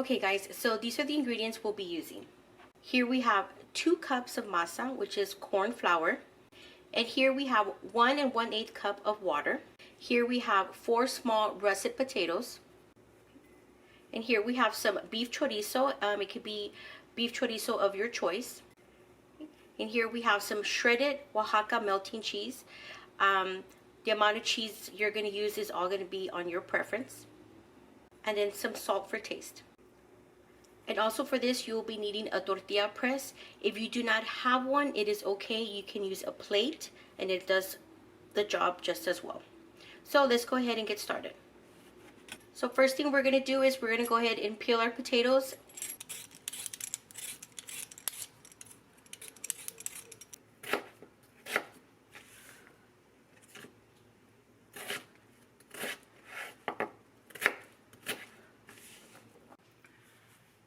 Okay guys, so these are the ingredients we'll be using. Here we have 2 cups of masa, which is corn flour. And here we have 1 1/8 cup of water. Here we have 4 small russet potatoes. And here we have some beef chorizo. It could be beef chorizo of your choice. And here we have some shredded Oaxaca melting cheese. The amount of cheese you're going to use is all going to be on your preference. And then some salt for taste. And also for this, you'll be needing a tortilla press. If you do not have one, it is okay. You can use a plate and it does the job just as well. So let's go ahead and get started. So first thing we're going to do is we're going to go ahead and peel our potatoes.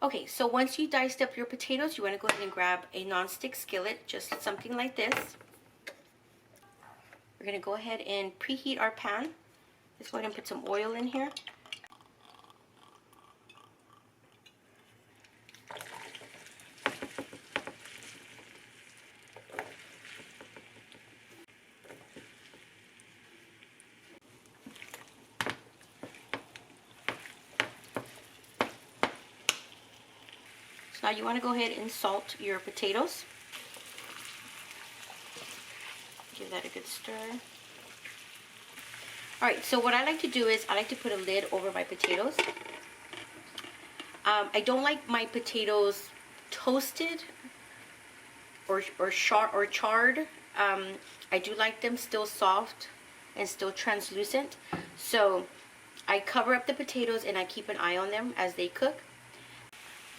Okay, so once you diced up your potatoes, you want to go ahead and grab a non-stick skillet, just something like this. We're going to go ahead and preheat our pan. Let's go ahead and put some oil in here. So now you want to go ahead and salt your potatoes. Give that a good stir. Alright, so what I like to do is I like to put a lid over my potatoes. I don't like my potatoes toasted or charred. I do like them still soft and still translucent. So I cover up the potatoes and I keep an eye on them as they cook.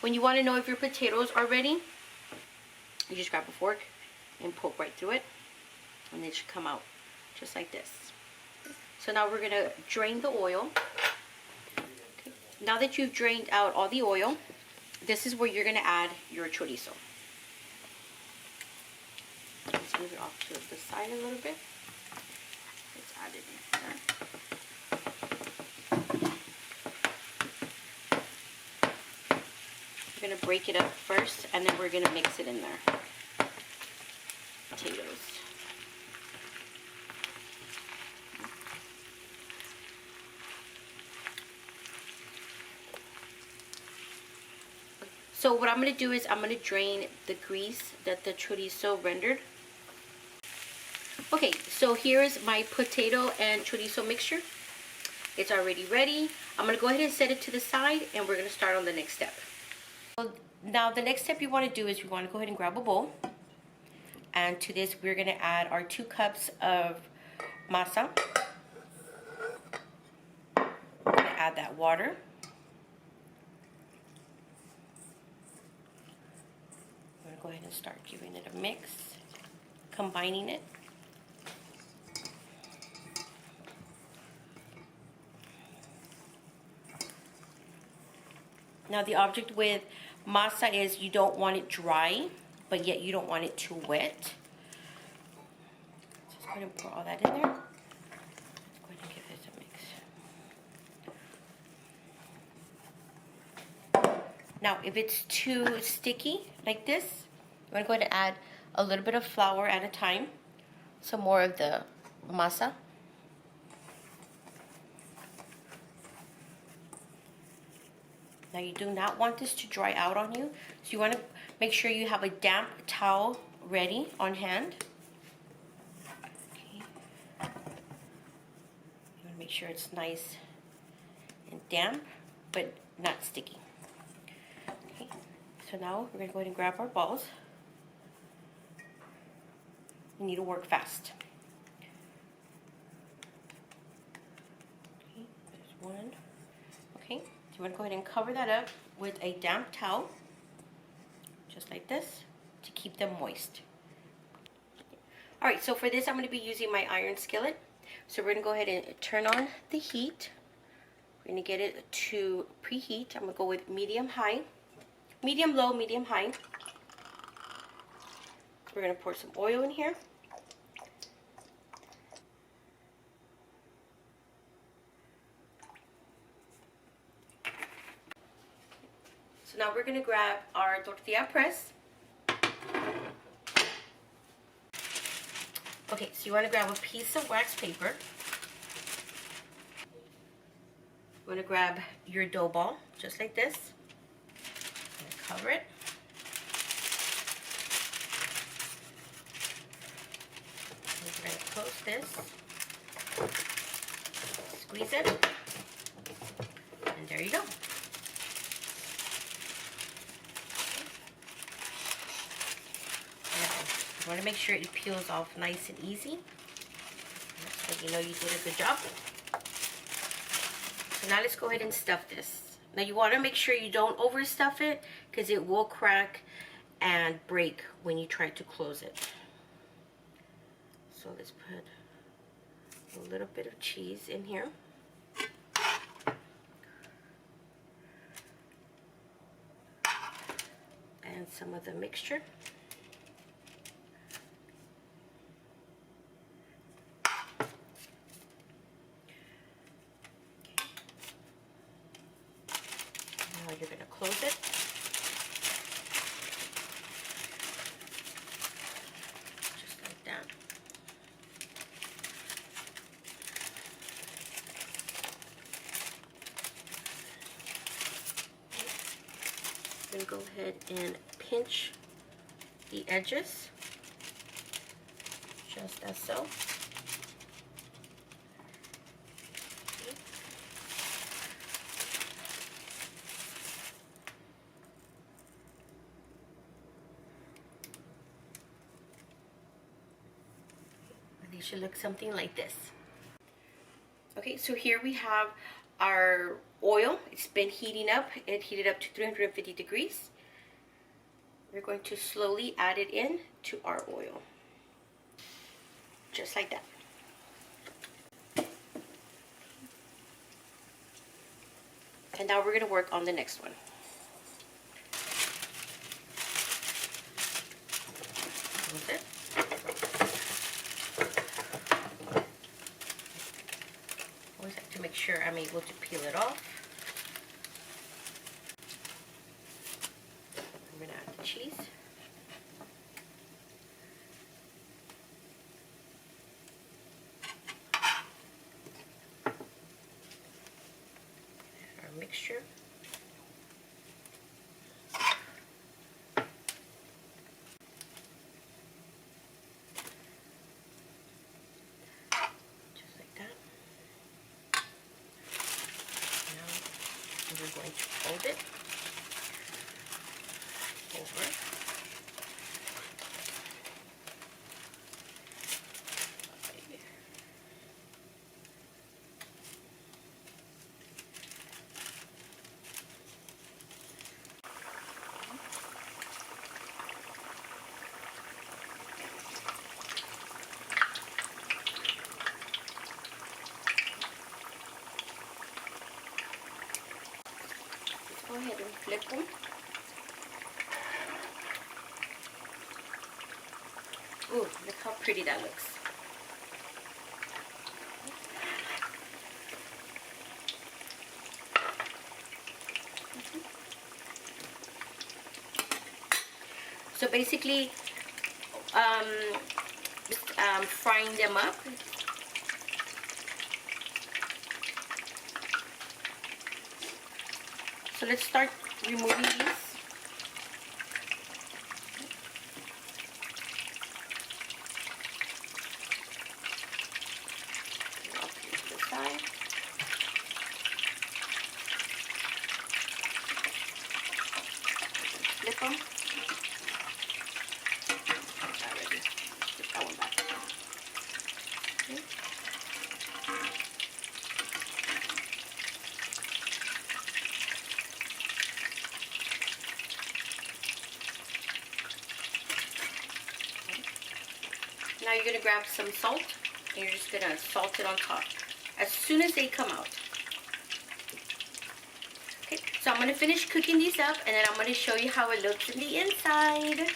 When you want to know if your potatoes are ready, you just grab a fork and poke right through it, and they should come out just like this. So now we're going to drain the oil. Okay. Now that you've drained out all the oil, this is where you're going to add your chorizo. Let's move it off to the side a little bit. Let's add it in there. We're going to break it up first, and then we're going to mix it in there. Potatoes. So what I'm going to do is I'm going to drain the grease that the chorizo rendered. Okay, so here's my potato and chorizo mixture. It's already ready. I'm going to go ahead and set it to the side, and we're going to start on the next step. Now the next step you want to do is you want to go ahead and grab a bowl, and to this we're going to add our 2 cups of masa. We're going to add that water. I'm going to go ahead and start giving it a mix, combining it. Now the object with masa is you don't want it dry, but yet you don't want it too wet. Just go ahead and pour all that in there. Let's go ahead and give this a mix. Now if it's too sticky like this, you want to go ahead and add a little bit of flour at a time. Some more of the masa. Now you do not want this to dry out on you, so you want to make sure you have a damp towel ready on hand. Okay. You want to make sure it's nice and damp, but not sticky. Okay. So now we're going to go ahead and grab our balls. You need to work fast. Okay, there's one. Okay. You want to go ahead and cover that up with a damp towel, just like this, to keep them moist. Alright, so for this I'm going to be using my iron skillet. So we're going to go ahead and turn on the heat. We're going to get it to preheat. I'm going to go with medium-high, medium-low, medium-high. We're going to pour some oil in here. So now we're gonna grab our tortilla press. Okay, so you wanna grab a piece of wax paper. You wanna grab your dough ball, just like this. Cover it. We're going to close this, squeeze it, and there you go. Now, you want to make sure it peels off nice and easy. So you know you did a good job. So now let's go ahead and stuff this. Now you want to make sure you don't overstuff it because it will crack and break when you try to close it. So let's put a little bit of cheese in here. And some of the mixture. Now you're going to close it. Just like that. Then go ahead and pinch the edges, just as so. They should look something like this. Okay, so here we have our oil. It's been heating up. It heated up to 350 degrees. We're going to slowly add it in to our oil. Just like that. And now we're going to work on the next one. Close it. Always have to make sure I'm able to peel it off. I'm going to add the cheese. Our mixture. We're going to fold it over. Go ahead and flip them. Ooh, look how pretty that looks. So basically, frying them up. So let's start removing these. Off to the side. Flip them. Already. Put that one back. Okay. Now you're going to grab some salt and you're just going to salt it on top as soon as they come out. Okay, so I'm going to finish cooking these up and then I'm going to show you how it looks in the inside.